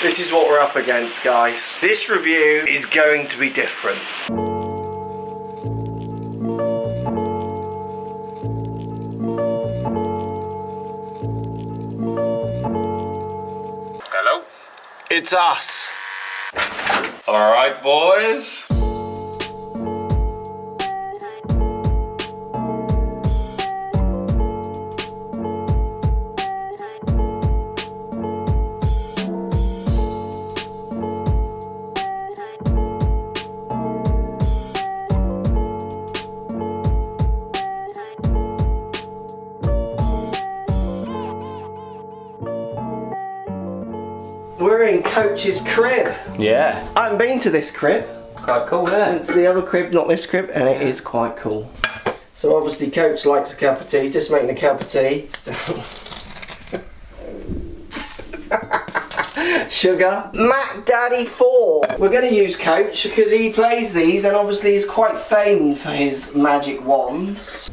This is what we're up against, guys. This review is going to be different. Hello? It's us. Alright, boys. We're in Coach's crib. Yeah. I haven't been to this crib. Quite cool, isn't it? It's the other crib, not this crib, and it is quite cool. So obviously Coach likes a cup of tea, just making a cup of tea. Sugar. Mack Daddy 4. We're going to use Coach because he plays these and obviously is quite famed for his magic wands.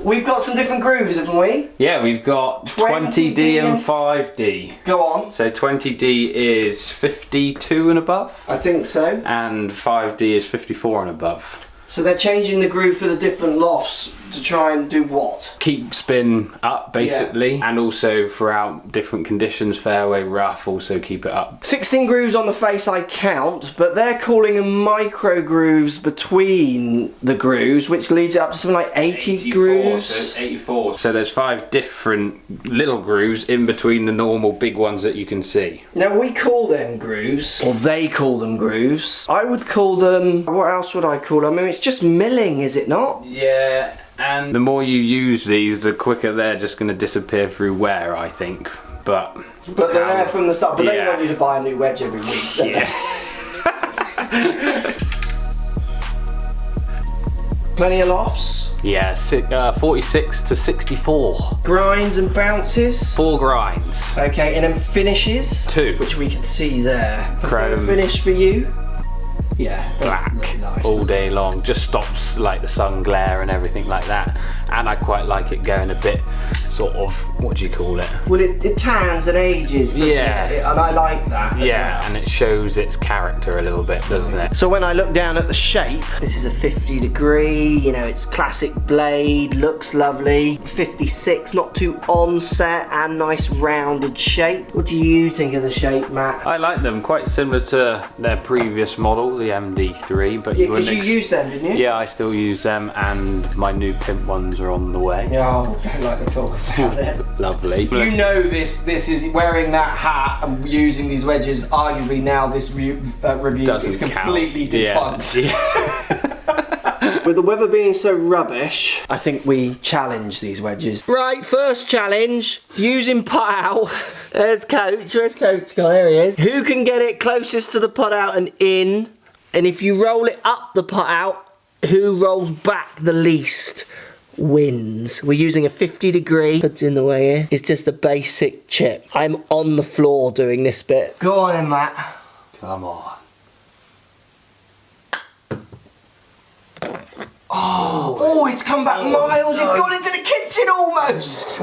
We've got some different grooves, haven't we? Yeah, we've got 20D and 5D. Go on. So 20D is 52 and above. I think so. And 5D is 54 and above. So they're changing the groove for the different lofts to try and do what? Keep spin up, basically. Yeah. And also throughout different conditions, fairway, rough, also keep it up. 16 grooves on the face I count, but they're calling them micro grooves between the grooves, which leads up to something like 80 grooves. So 84. So there's 5 different little grooves in between the normal big ones that you can see. Now we call them grooves, or they call them grooves. I would call them, what else would I call them? I mean, it's just milling, is it not? Yeah. And the more you use these, the quicker they're just going to disappear through wear, I think. But they're there from the start. But they want you to buy a new wedge every week. Yeah. Plenty of lofts. Yeah, 46 to 64. Grinds and bounces. 4 grinds. Okay, and then finishes. 2. Which we can see there. Chrome. Finish for you. Yeah, black nice, all day long, just stops like the sun glare and everything like that, and I quite like it going a bit sort of, what do you call it? Well, it tans and ages, doesn't it? And I like that. Yeah, and it shows its character a little bit, doesn't it? So when I look down at the shape, this is a 50 degree, you know, it's classic blade, looks lovely. 56, not too onset, and nice rounded shape. What do you think of the shape, Matt? I like them, quite similar to their previous model, the MD3, but yeah, because you used them, didn't you? Yeah, I still use them, and my new pimp ones are on the way. Oh, don't like to talk about it. Lovely. You know this is wearing that hat and using these wedges, arguably now this review is completely defunct. Yeah. With the weather being so rubbish, I think we challenge these wedges. Right, first challenge, using putt out. There's Coach, where's Coach? There he is. Who can get it closest to the putt out and in? And if you roll it up the putt out, who rolls back the least wins. We're using a 50 degree. Puts in the way here. It's just a basic chip. I'm on the floor doing this bit. Go on then, Matt. Come on. Oh, it's come back miles. It's gone into the kitchen almost.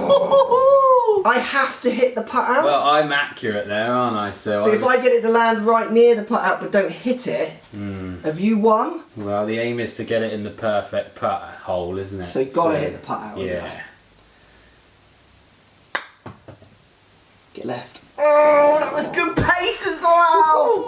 I have to hit the putt out. Well, I'm accurate there, aren't I? So but if I get it to land right near the putt out but don't hit it, have you won? Well, the aim is to get it in the perfect putt hole, isn't it? So you've got to hit the putt out. Yeah. Get left. Oh, that was good pace as well.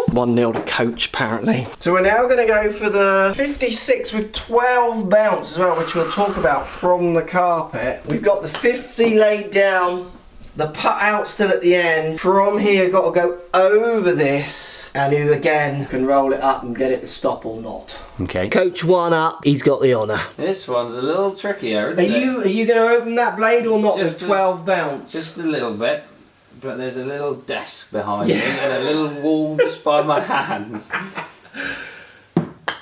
1-0 to Coach, apparently. So we're now going to go for the 56 with 12 bounce as well, which we'll talk about from the carpet. We've got the 50 laid down, the putt out still at the end. From here, got to go over this, and who again can roll it up and get it to stop or not. Okay. Coach 1 up, he's got the honour. This one's a little trickier, isn't it? Are you going to open that blade or not with 12 bounce? Just a little bit. But there's a little desk behind me and a little wall just by my hands.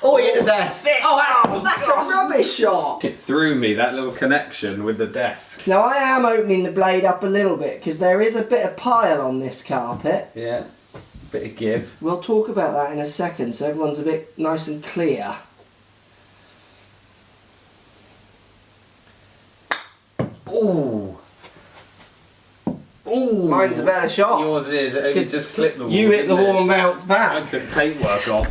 Oh, he hit the desk. Oh, that's a rubbish shot. It threw me, that little connection with the desk. Now, I am opening the blade up a little bit because there is a bit of pile on this carpet. Yeah, bit of give. We'll talk about that in a second so everyone's a bit nice and clear. Ooh. Ooh, Mine's a better shot. Yours is. It just clipped the wall. You hit the wall and bounced I back. took paintwork off.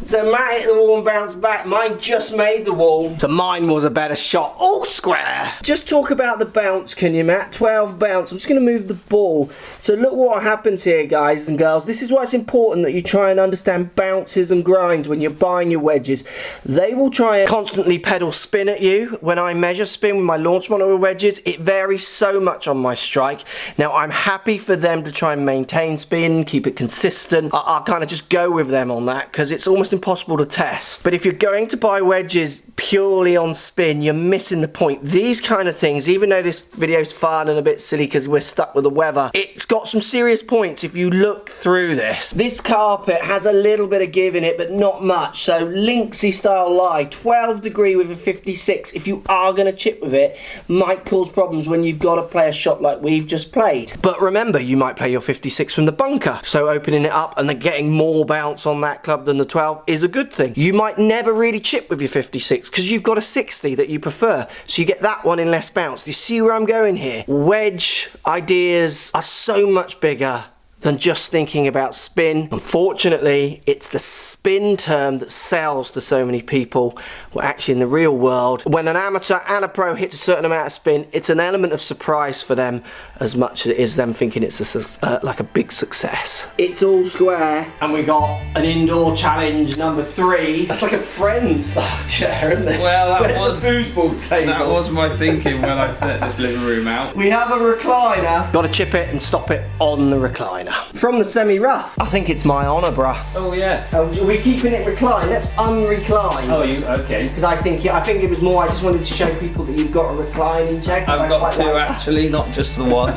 So Matt hit the wall and bounced back. Mine just made the wall. So mine was a better shot. All square. Just talk about the bounce, can you, Matt? 12 bounce. I'm just going to move the ball. So look what happens here, guys and girls. This is why it's important that you try and understand bounces and grinds when you're buying your wedges. They will try and constantly pedal spin at you. When I measure spin with my launch monitor wedges, it varies so much on my strike. Now, I'm happy for them to try and maintain spin, keep it consistent. I'll kind of just go with them on that because it's almost impossible to test. But if you're going to buy wedges purely on spin, you're missing the point. These kind of things, even though this video's fun and a bit silly because we're stuck with the weather, it's got some serious points if you look through this. This carpet has a little bit of give in it, but not much. So Linksy style lie, 12 degree with a 56, if you are going to chip with it, might cause problems when you've got to play a shot like we've just played. But remember, you might play your 56 from the bunker, so opening it up and then getting more bounce on that club than the 12 is a good thing. You might never really chip with your 56 because you've got a 60 that you prefer, so you get that one in less bounce. Do you see where I'm going here? Wedge ideas are so much bigger than just thinking about spin. Unfortunately, it's the spin term that sells to so many people. Well, actually in the real world, when an amateur and a pro hits a certain amount of spin, it's an element of surprise for them as much as it is them thinking it's like a big success. It's all square, and we got an indoor challenge number 3. That's like a Friends style chair, isn't it? Well, Where's the foosball table? That was my thinking when I set this living room out. We have a recliner. Got to chip it and stop it on the recliner. From the semi-rough. I think it's my honour, bruh. Oh yeah. We're keeping it reclined. Let's unrecline. Oh, you okay? Because I think it was more. I just wanted to show people that you've got a reclining chair. I've got 2 actually, not just the one.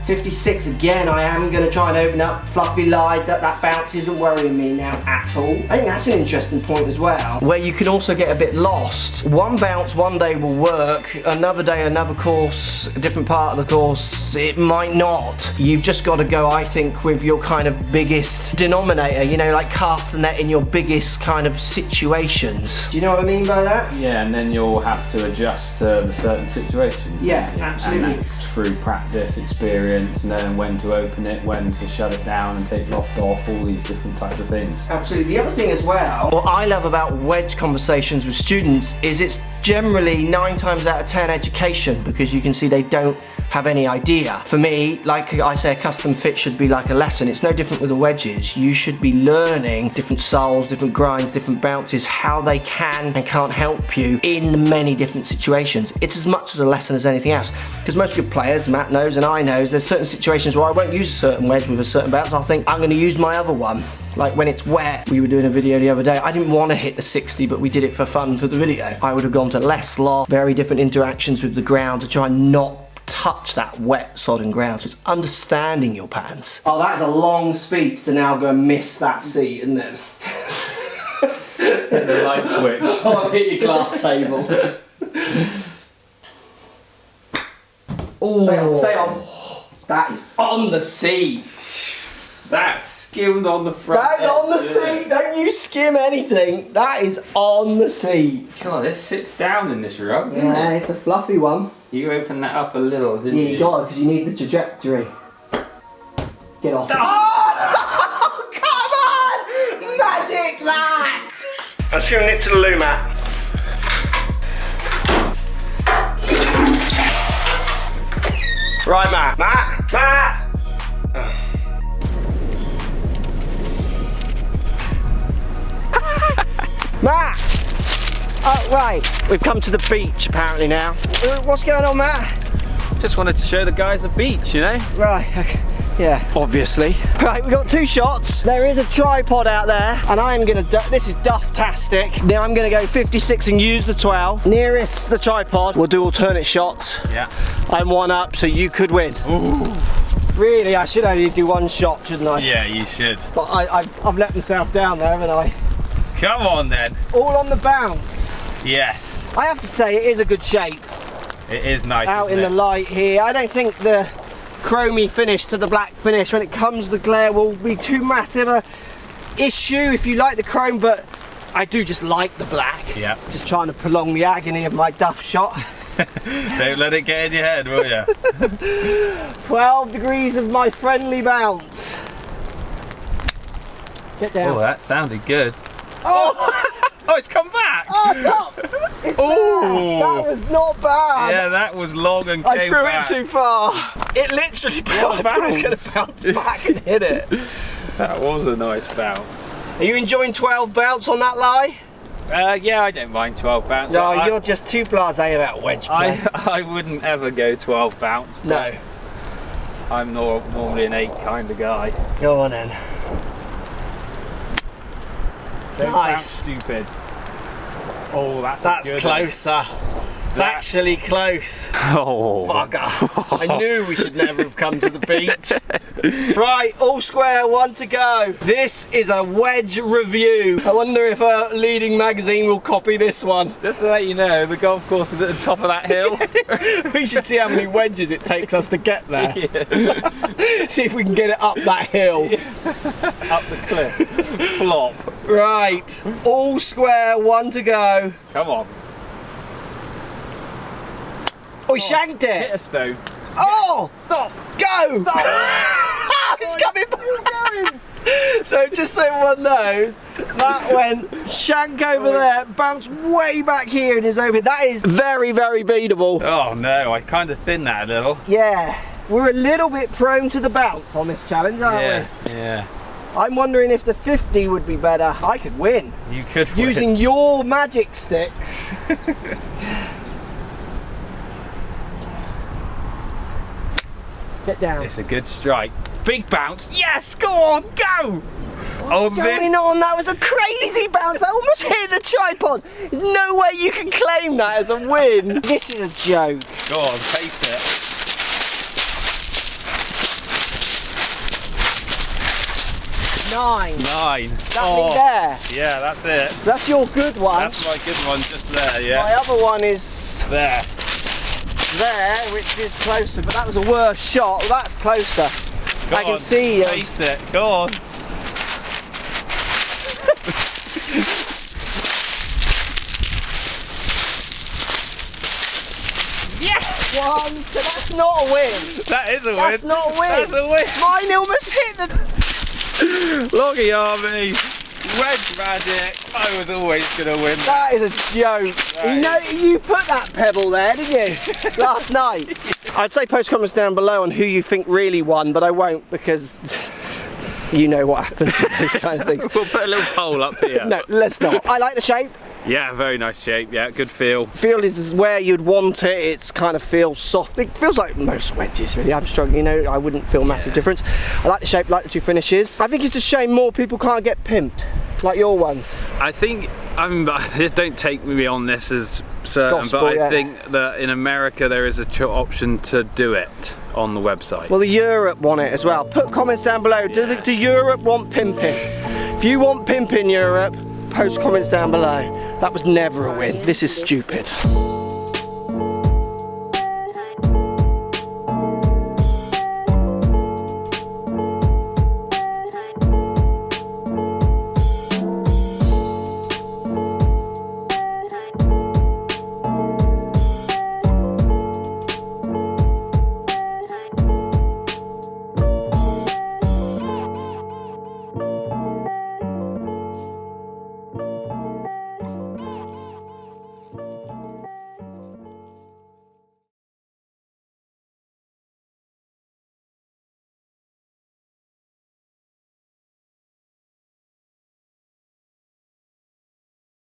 56 again. I am going to try and open up. Fluffy lied that bounce isn't worrying me now at all. I think that's an interesting point as well, where you can also get a bit lost. One bounce one day will work. Another day, another course, a different part of the course, it might not. You've just got to go, I think, with your kind of biggest denominator, you know, like cast the net in your biggest kind of situations. Do you know what I mean by that? Yeah, and then you'll have to adjust to the certain situations. Yeah, absolutely. And that's through practice, experience, knowing when to open it, when to shut it down and take loft off, all these different types of things. Absolutely. The other thing as well, what I love about wedge conversations with students is it's generally 9 times out of 10 education, because you can see they don't have any idea. For me, like I say, a custom fit should be like a lesson. It's no different with the wedges. You should be learning different soles, different grinds, different bounces, how they can and can't help you in many different situations. It's as much as a lesson as anything else. Because most good players, Matt knows and I know, there's certain situations where I won't use a certain wedge with a certain bounce. I'll think, I'm going to use my other one. Like when it's wet, we were doing a video the other day, I didn't want to hit the 60, but we did it for fun for the video. I would have gone to less loft, very different interactions with the ground to try and not touch that wet sodden ground. So it's understanding your patterns. Oh, that is a long speech to now go and miss that seat, isn't it? Hit the light switch. Oh, I've hit your glass table. Oh, stay on. That is on the seat. That's skimmed on the front. That is on the seat. Don't you skim anything. That is on the seat. God, this sits down in this rug, doesn't Yeah, it? it's a fluffy one. You opened that up a little, didn't you? Yeah, you got it, because you need the trajectory. Get off. Oh, come on! Magic that! Let's go knit to the loo mat. Right, Matt. Matt! Matt! Oh, right. We've come to the beach apparently now. What's going on, Matt? Just wanted to show the guys the beach, you know? Right, okay. Yeah. Obviously. Right, we've got 2 shots. There is a tripod out there, and I am gonna, this is duff-tastic. Now I'm gonna go 56 and use the 12. Nearest the tripod, we'll do alternate shots. Yeah. I'm 1 up, so you could win. Ooh. Really, I should only do 1 shot, shouldn't I? Yeah, you should. But I've let myself down there, haven't I? Come on then. All on the bounce. Yes. I have to say, it is a good shape. It is nice, Out in the light here. I don't think the chromey finish to the black finish, when it comes the glare, will be too massive a issue if you like the chrome, but I do just like the black. Yeah. Just trying to prolong the agony of my duff shot. Don't let it get in your head, will you? 12 degrees of my friendly bounce. Get down. Oh, that sounded good. Oh! Oh, it's come back! Oh, stop! That was not bad. Yeah, that was long and I came threw back. it too far. It literally bounced. I thought it was going to bounce back and hit it. That was a nice bounce. Are you enjoying 12 bounce on that lie? Yeah, I don't mind 12 bounce. No, you're just too blasé about wedge play. I wouldn't ever go 12 bounce. No. I'm normally an 8 kind of guy. Go on then. Don't Nice. bounce stupid. Oh, that's That's good closer. It's actually close. Oh. Bugger. I knew we should never have come to the beach. Right, all square, one to go. This is a wedge review. I wonder if a leading magazine will copy this one. Just to let you know, the golf course is at the top of that hill. We should see how many wedges it takes us to get there. Yeah. See if we can get it up that hill. Up the cliff. Flop. Right, all square, one to go. Come on. Oh, he shanked Hit it. a stone. Oh! Stop. Go! Stop. It's coming back. So just so everyone knows, that went shank over there, bounced way back here and is over. That is very, very beatable. Oh no, I kind of thinned that a little. Yeah, we're a little bit prone to the bounce on this challenge, aren't we? Yeah. I'm wondering if the 50 would be better. I could win. You could Using your magic sticks. Get down. It's a good strike. Big bounce. Yes, go on, go. What's going on? That was a crazy bounce. I almost hit the tripod. There's no way you can claim that as a win. This is a joke. Go on, face it. 9. 9. That me there. Yeah, that's it. That's your good one. That's my good one just there, yeah. My other one is There. there, which is closer, but that was a worse shot. That's closer. Go I can on, see you. face it. Go on. Yes! One, so that's not a win. That is a win. That's not a win. That's a win. Mine almost hit the... Lockey Army. Wedge magic. I was always going to win. That is a joke. Right. You know, you put that pebble there, didn't you? Last night. I'd say post comments down below on who you think really won, but I won't because you know what happens with those kind of things. We'll put a little poll up here. No, let's not. I like the shape. Yeah, very nice shape. Yeah, good feel. Feel is where you'd want it. It's kind of feels soft. It feels like most wedges, really. I'm struggling, you know, I wouldn't feel massive difference. I like the shape, like the 2 finishes. I think it's a shame more people can't get pimped, like your ones. I think, don't take me on this as certain, Gospel, but I yeah. think that in America there is a option to do it on the website. Well, the Europe want it as well. Put comments down below. Do Europe want pimping? If you want pimping Europe, post comments down below. That was never a win. This is stupid.